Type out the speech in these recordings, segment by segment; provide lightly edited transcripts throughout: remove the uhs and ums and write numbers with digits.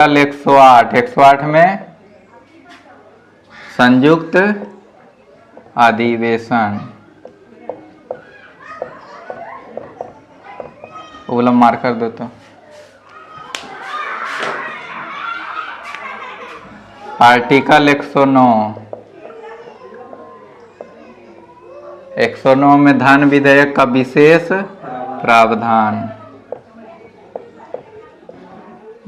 108 108 में संयुक्त अधिवेशन बोला मार कर दो तो आर्टिकल 109 109 में धन विधेयक का विशेष प्रावधान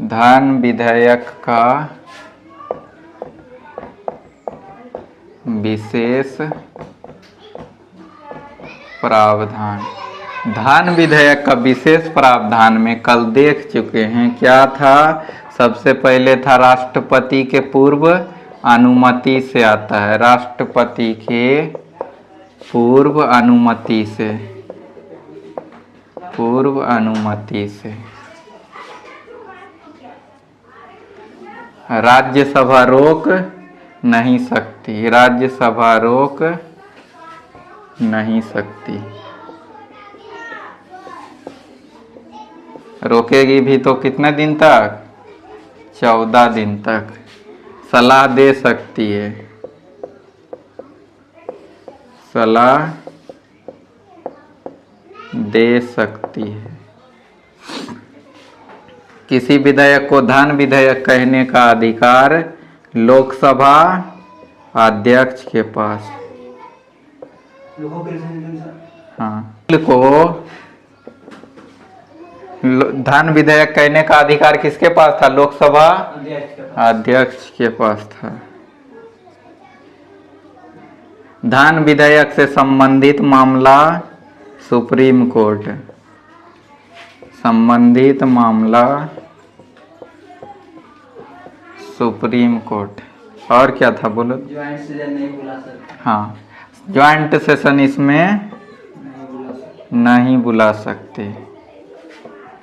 धन विधेयक का विशेष प्रावधान धन विधेयक का विशेष प्रावधान में कल देख चुके हैं क्या था। सबसे पहले था राष्ट्रपति के पूर्व अनुमति से आता है, राष्ट्रपति के पूर्व अनुमति से राज्यसभा रोक नहीं सकती, राज्यसभा रोक नहीं सकती, रोकेगी भी तो कितने दिन तक, 14 दिन तक। सलाह दे सकती है, सलाह दे सकती है। किसी विधेयक को धन विधेयक कहने का अधिकार लोकसभा अध्यक्ष के पास। हाँ, को धन विधेयक कहने का अधिकार किसके पास था, लोकसभा अध्यक्ष के पास था। धन विधेयक से संबंधित मामला सुप्रीम कोर्ट, संबंधित मामला सुप्रीम कोर्ट। और क्या था बोलो। ज्वाइंट सेशन नहीं बुला सकते। हाँ, ज्वाइंट सेशन इसमें नहीं बुला सकते।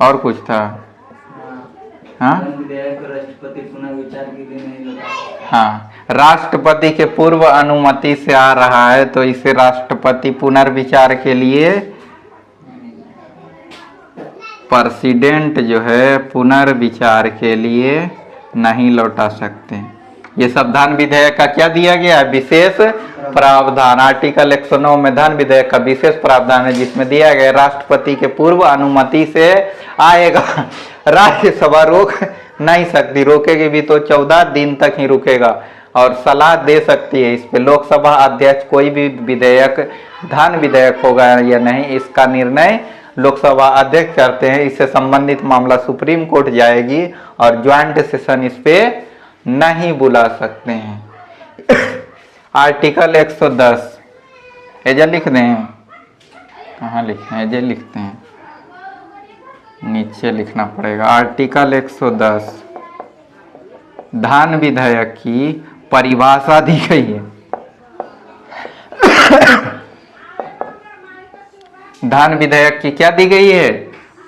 और कुछ था। हाँ, राष्ट्रपति पुनर्विचार के लिए नहीं। हाँ, राष्ट्रपति के पूर्व अनुमति से आ रहा है तो इसे राष्ट्रपति पुनर्विचार के लिए प्रेसिडेंट जो है पुनर्विचार के लिए नहीं लौटा सकते। ये सब धन विधेयक का क्या दिया गया है, विशेष प्रावधान। आर्टिकल 109 में धन विधेयक का विशेष प्रावधान है जिसमें दिया गया राष्ट्रपति के पूर्व अनुमति से आएगा, राज्यसभा रोक नहीं सकती, रोकेगी भी तो 14 दिन तक ही रुकेगा। और सलाह दे सकती है इस पे लोकसभा अध्यक्ष, कोई भी विधेयक धन विधेयक होगा या नहीं इसका निर्णय लोकसभा अध्यक्ष करते हैं। इससे संबंधित मामला सुप्रीम कोर्ट जाएगी और ज्वाइंट सेशन इस पे नहीं बुला सकते हैं। आर्टिकल 110 एजे लिख दें, कहाँ लिखें, एजे लिखते हैं, नीचे लिखना पड़ेगा। आर्टिकल 110 धन विधेयक की परिभाषा दी गई है। धन विधेयक की क्या दी गई है,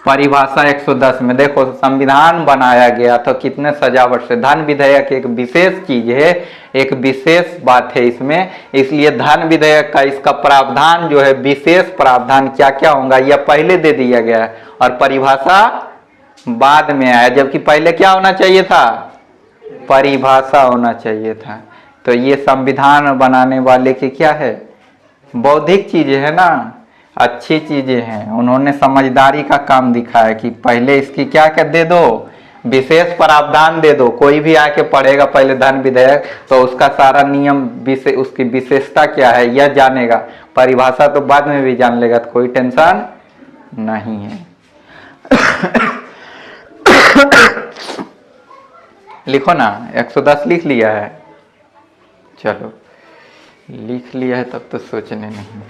परिभाषा 110 में। देखो संविधान बनाया गया तो कितने सजावट से। धन विधेयक एक विशेष चीज है, एक विशेष बात है इसमें, इसलिए धन विधेयक का इसका प्रावधान जो है विशेष प्रावधान क्या क्या होगा यह पहले दे दिया गया है और परिभाषा बाद में आया। जबकि पहले क्या होना चाहिए था, परिभाषा होना चाहिए था। तो ये संविधान बनाने वाले की क्या है, बौद्धिक चीजें है ना, अच्छी चीजें हैं। उन्होंने समझदारी का काम दिखाया कि पहले इसकी क्या क्या दे दो, विशेष प्रावधान दे दो। कोई भी आके पढ़ेगा पहले धन विधेयक तो उसका सारा नियम उसकी विशेषता क्या है यह जानेगा, परिभाषा तो बाद में भी जान लेगा, तो कोई टेंशन नहीं है। लिखो ना, 110 लिख लिया है, चलो लिख लिया है तब तो सोचने नहीं।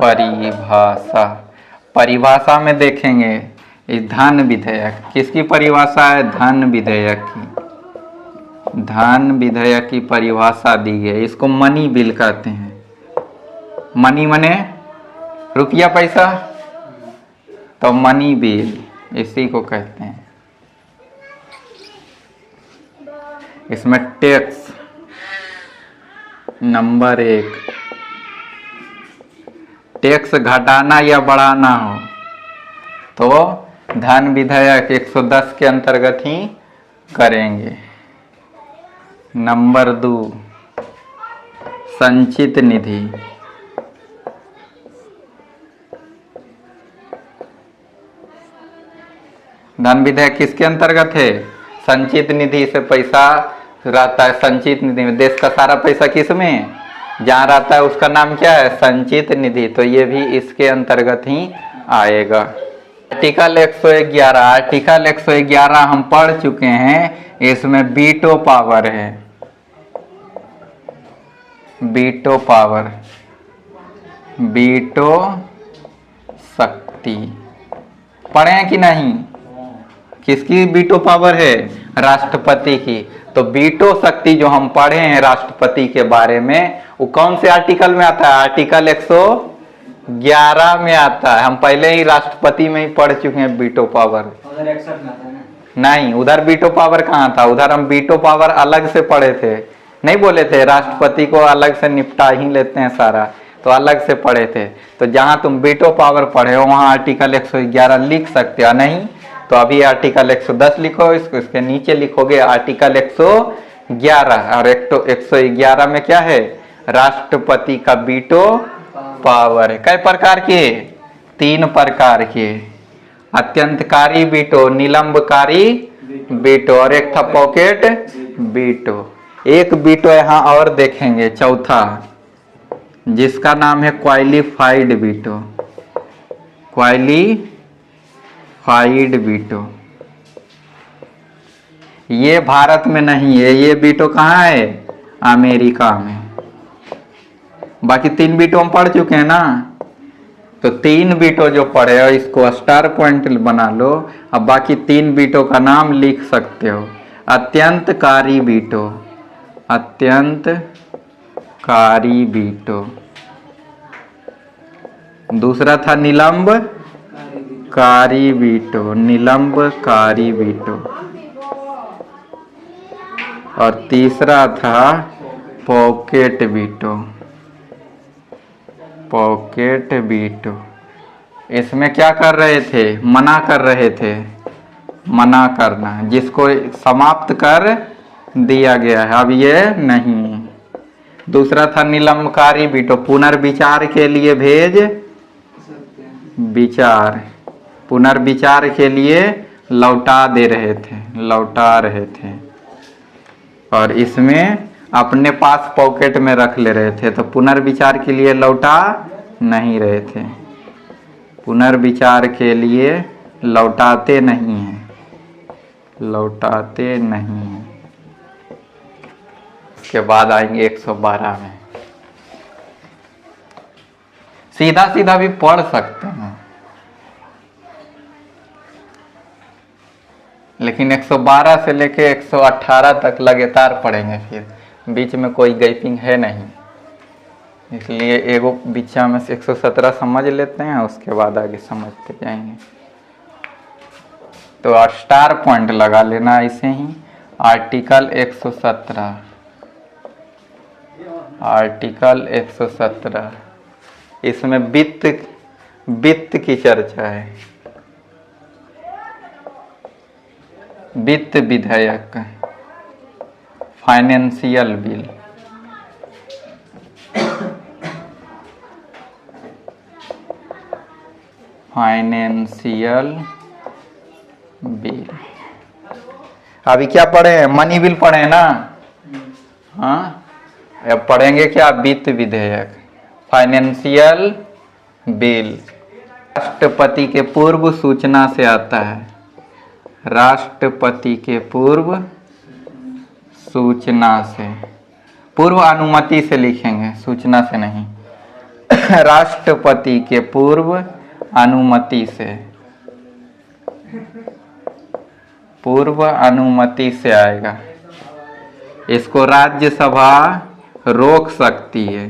परिभाषा, परिभाषा में देखेंगे इस धन विधेयक किसकी परिभाषा है, धन विधेयक की। धन विधेयक की परिभाषा दी है, इसको मनी बिल कहते हैं। मनी मने रुपया पैसा, तो मनी बिल इसी को कहते हैं। इसमें टैक्स नंबर 1, टैक्स घटाना या बढ़ाना हो तो धन विधेयक 110 के अंतर्गत ही करेंगे। नंबर 2, संचित निधि। धन विधेयक किसके अंतर्गत है? संचित निधि से पैसा रहता है। संचित निधि में देश का सारा पैसा किस में जहाँ रहता है उसका नाम क्या है? संचित निधि। तो ये भी इसके अंतर्गत ही आएगा। आर्टिकल 111, आर्टिकल 111 हम पढ़ चुके हैं। इसमें वीटो पावर है, वीटो पावर, वीटो शक्ति पढ़े हैं कि नहीं? किसकी वीटो पावर है? राष्ट्रपति की। तो वीटो शक्ति जो हम पढ़े हैं राष्ट्रपति के बारे में, वो कौन से आर्टिकल में आता है? आर्टिकल 111 में आता है। हम पहले ही राष्ट्रपति में ही पढ़ चुके हैं वीटो पावर। उधर 61 में आता है ना? नहीं, उधर वीटो पावर कहाँ था? उधर हम वीटो पावर अलग से पढ़े थे, नहीं बोले थे राष्ट्रपति को अलग से निपटा ही लेते हैं सारा, तो अलग से पढ़े थे। तो जहां तुम वीटो पावर पढ़े हो वहां आर्टिकल 111 लिख सकते हो। नहीं तो अभी आर्टिकल 110 लिखो, इसके नीचे लिखोगे आर्टिकल 111। और 111 में क्या है? राष्ट्रपति का वीटो पावर है। कई प्रकार के? 3 प्रकार के। अत्यंतकारी वीटो, निलंबकारी वीटो और एक था पॉकेट वीटो। एक वीटो यहाँ और देखेंगे, चौथा, जिसका नाम है क्वालिफाइड वीटो। क्वालिफाइड वीटो ये भारत में नहीं है। ये वीटो कहाँ है? अमेरिका में। बाकी 3 वीटो हम पढ़ चुके हैं ना। तो 3 वीटो जो पढ़े हो इसको स्टार पॉइंट बना लो। अब बाकी 3 वीटो का नाम लिख सकते हो। अत्यंतकारी वीटो, अत्यंतकारी वीटो। दूसरा था निलंबकारी वीटो, निलंबकारी वीटो। और तीसरा था पॉकेट वीटो, पॉकेट वीटो। इसमें क्या कर रहे थे? मना कर रहे थे, मना करना, जिसको समाप्त कर दिया गया है। अब ये नहीं। दूसरा था निलंबकारी वीटो, पुनर्विचार के लिए भेज विचार, पुनर्विचार के लिए लौटा दे रहे थे, लौटा रहे थे। और इसमें अपने पास पॉकेट में रख ले रहे थे, तो पुनर्विचार के लिए लौटा नहीं रहे थे। पुनर्विचार के लिए लौटाते नहीं हैं, लौटाते नहीं हैं। उसके बाद आएंगे 112 में। सीधा सीधा भी पढ़ सकते हैं, लेकिन 112 से लेके 118 तक लगातार पढ़ेंगे, फिर बीच में कोई गैपिंग है नहीं। इसलिए एगो बीचा में से 117 समझ लेते हैं, उसके बाद आगे समझते जाएंगे। तो स्टार पॉइंट लगा लेना ऐसे ही। आर्टिकल 117, आर्टिकल 117, इसमें वित्त की चर्चा है। वित्त विधेयक, फाइनेंशियल बिल। Financial bill. अभी क्या पढ़े हैं? मनी बिल पढ़े हैं ना। हाँ, अब पढ़ेंगे क्या? वित्त विधेयक, फाइनेंशियल बिल। राष्ट्रपति के पूर्व सूचना से आता है, राष्ट्रपति के पूर्व सूचना से, पूर्व अनुमति से लिखेंगे, सूचना से नहीं। राष्ट्रपति के पूर्व अनुमति से, पूर्व अनुमति से आएगा। इसको राज्यसभा रोक सकती है।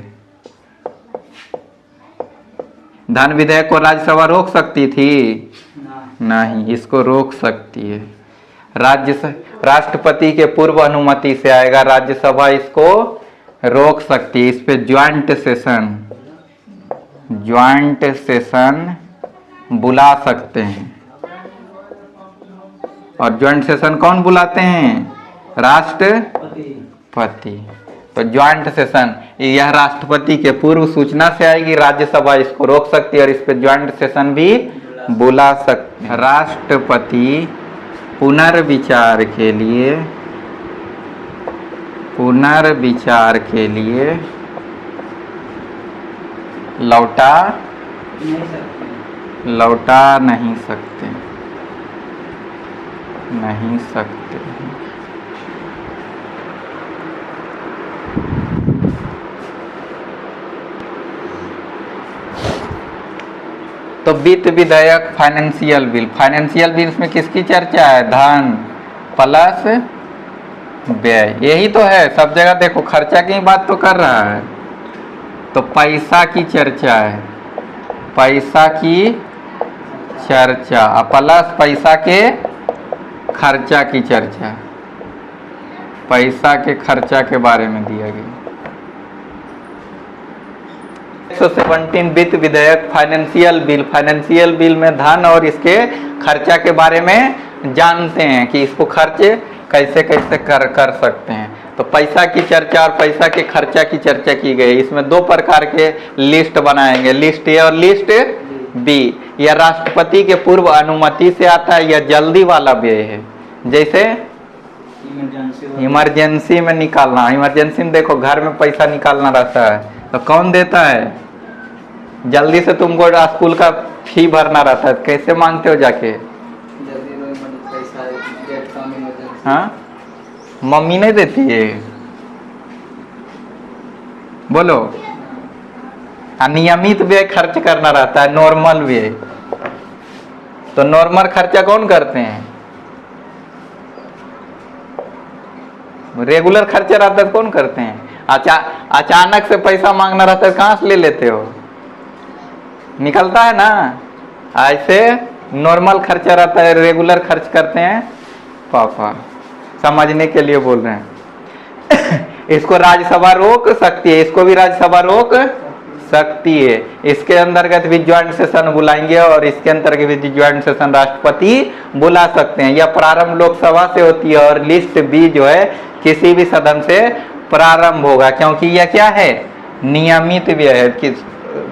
धन विधेयक को राज्यसभा रोक सकती थी? नहीं, इसको रोक सकती है। राष्ट्रपति के पूर्व अनुमति से आएगा, राज्यसभा इसको रोक सकती है। इस पे ज्वाइंट सेशन बुला सकते हैं। और ज्वाइंट सेशन कौन बुलाते हैं? राष्ट्रपति। तो ज्वाइंट सेशन यह राष्ट्रपति के पूर्व सूचना से आएगी, राज्यसभा इसको रोक सकती है और इस पे ज्वाइंट सेशन भी बुला सकते हैं। राष्ट्रपति पुनर्विचार के लिए लौटा नहीं सकते। तो वित्त विधेयक, फाइनेंशियल बिल में किसकी चर्चा है? धन प्लस व्यय, यही तो है। सब जगह देखो खर्चा की बात तो कर रहा है। तो पैसा की चर्चा है, पैसा की चर्चा प्लस पैसा के खर्चा की चर्चा, पैसा के खर्चा के बारे में दिया गया। 117 वित्त विधेयक, फाइनेंशियल बिल में धन और इसके खर्चा के बारे में जानते हैं कि इसको खर्च कैसे कर सकते हैं। तो पैसा की चर्चा और पैसा के खर्चा की चर्चा की गई। इसमें दो प्रकार के लिस्ट बनाएंगे, लिस्ट ए और लिस्ट बी। यह राष्ट्रपति के पूर्व अनुमति से आता है, यह जल्दी वाला व्यय है। जैसे इमरजेंसी में निकालना, इमरजेंसी में देखो घर में पैसा निकालना रहता है तो कौन देता है? जल्दी से तुमको स्कूल का फी भरना रहता है, कैसे मांगते हो जाके? हाँ, मम्मी नहीं देती है, बोलो। नियमित व्यय खर्च करना रहता है, नॉर्मल व्यय। तो नॉर्मल खर्चा कौन करते हैं? रेगुलर खर्चा रहता है कौन करते हैं? अचानक से पैसा मांगना रहता है, कहाँ से ले लेते हो? निकलता है ना। ऐसे नॉर्मल खर्चा रहता है, रेगुलर खर्च करते हैं पापा, समझने के लिए बोल रहे हैं। इसको राज्यसभा रोक सकती है, इसको भी राज्यसभा रोक सकती है। इसके अंतर्गत भी ज्वाइंट सेशन बुलाएंगे और इसके अंतर्गत भी ज्वाइंट सेशन राष्ट्रपति बुला सकते हैं। यह प्रारंभ लोकसभा से होती है और लिस्ट बी जो है किसी भी सदन से प्रारंभ होगा, क्योंकि यह क्या है? नियमित व्यय है। कि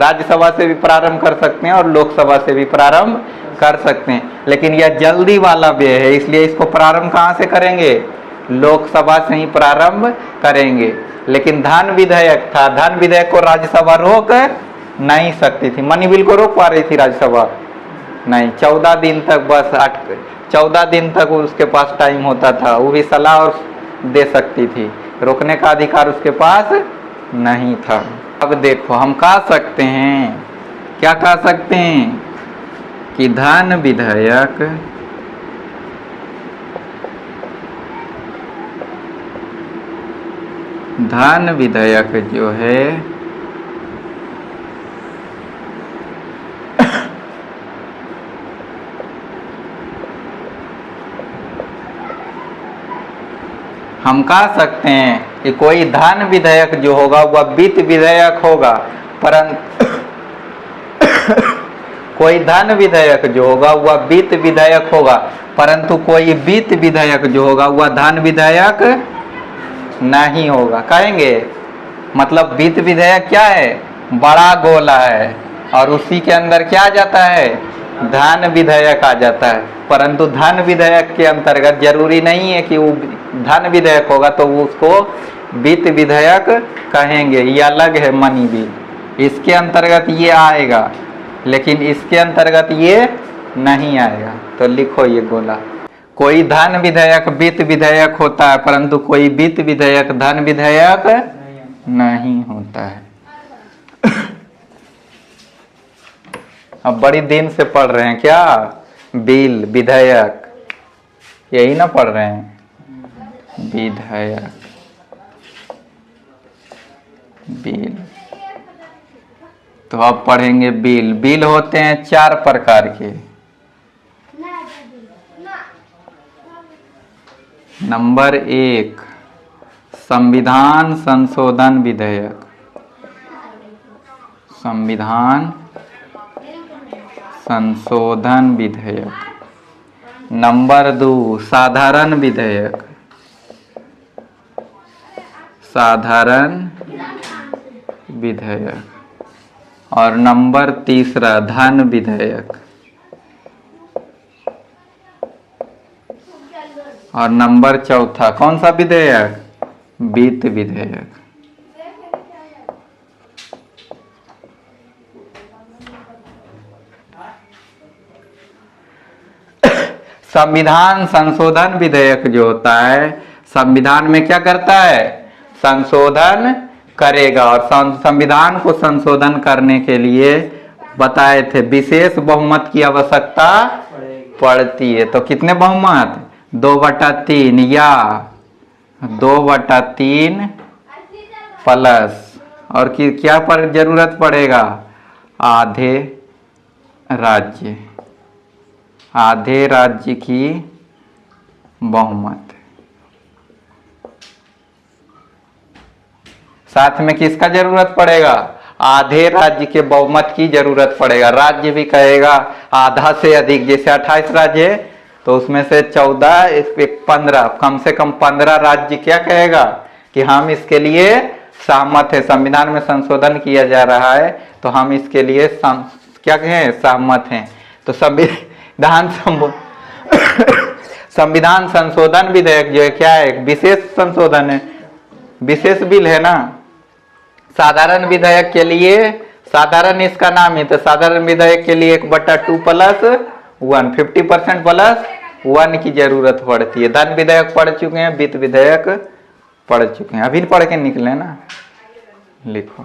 राज्यसभा से भी प्रारंभ कर सकते हैं और लोकसभा से भी प्रारंभ कर सकते हैं, लेकिन यह जल्दी वाला व्यय है, इसलिए इसको प्रारंभ कहाँ से करेंगे? लोकसभा से ही प्रारंभ करेंगे। लेकिन धन विधेयक था, धन विधेयक को राज्यसभा रोक नहीं सकती थी। मनी बिल को रोक पा रही थी राज्यसभा? नहीं, 14 दिन तक, बस 14 दिन तक उसके पास टाइम होता था, वो भी सलाह और दे सकती थी, रोकने का अधिकार उसके पास नहीं था। अब देखो हम कह सकते हैं, क्या कह सकते हैं? कि धन विधेयक जो है हम कह सकते हैं कि कोई धन विधेयक जो होगा वह वित्त विधेयक होगा, परंतु कोई धन विधेयक जो होगा वह वित्त विधेयक होगा, परंतु कोई वित्त विधेयक जो होगा वह धन विधेयक नहीं होगा। कहेंगे मतलब वित्त विधेयक क्या है? बड़ा गोला है और उसी के अंदर क्या आ जाता है? धन विधेयक आ जाता है। परंतु धन विधेयक के अंतर्गत जरूरी नहीं है कि वो धन विधेयक होगा तो वो उसको वित्त विधेयक कहेंगे। ये अलग है मनी बिल, इसके अंतर्गत ये आएगा, लेकिन इसके अंतर्गत ये नहीं आएगा। तो लिखो ये गोला। कोई धन विधेयक वित्त विधेयक होता है, परंतु कोई वित्त विधेयक धन विधेयक नहीं होता है। अब बड़ी दिन से पढ़ रहे हैं क्या? बिल, विधेयक, यही ना पढ़ रहे हैं? विधेयक, बिल, तो अब पढ़ेंगे बिल। बिल होते हैं 4 प्रकार के। नंबर 1, संविधान संशोधन विधेयक। संविधान संशोधन विधेयक। नंबर 2, साधारण विधेयक। साधारण विधेयक। और नंबर 3, धन विधेयक। और नंबर 4 कौन सा विधेयक? वित्त विधेयक। संविधान संशोधन विधेयक जो होता है, संविधान में क्या करता है? संशोधन करेगा। और संविधान को संशोधन करने के लिए बताए थे विशेष बहुमत की आवश्यकता पड़ती है। तो कितने बहुमत? 2/3 या 2/3 प्लस। और क्या पर जरूरत पड़ेगा? आधे राज्य। आधे राज्य की बहुमत। साथ में किसका जरूरत पड़ेगा? आधे राज्य के बहुमत की जरूरत पड़ेगा। राज्य भी कहेगा आधा से अधिक, जैसे 28 राज्य है तो उसमें से 14 एक 15, कम से कम 15 राज्य क्या कहेगा कि हम इसके लिए सहमत है। संविधान में संशोधन किया जा रहा है तो हम इसके लिए क्या कहें? सहमत हैं। तो संविधान संशोधन विधेयक जो है क्या है? एक विशेष संशोधन है, विशेष बिल है ना। साधारण विधेयक के लिए, साधारण इसका नाम है, तो साधारण विधेयक के लिए 1/2 + 1, 50% + 1 की जरूरत पड़ती है। धन विधेयक पढ़ चुके हैं, वित्त विधेयक पढ़ चुके हैं, अभी पढ़ के निकले ना। लिखो।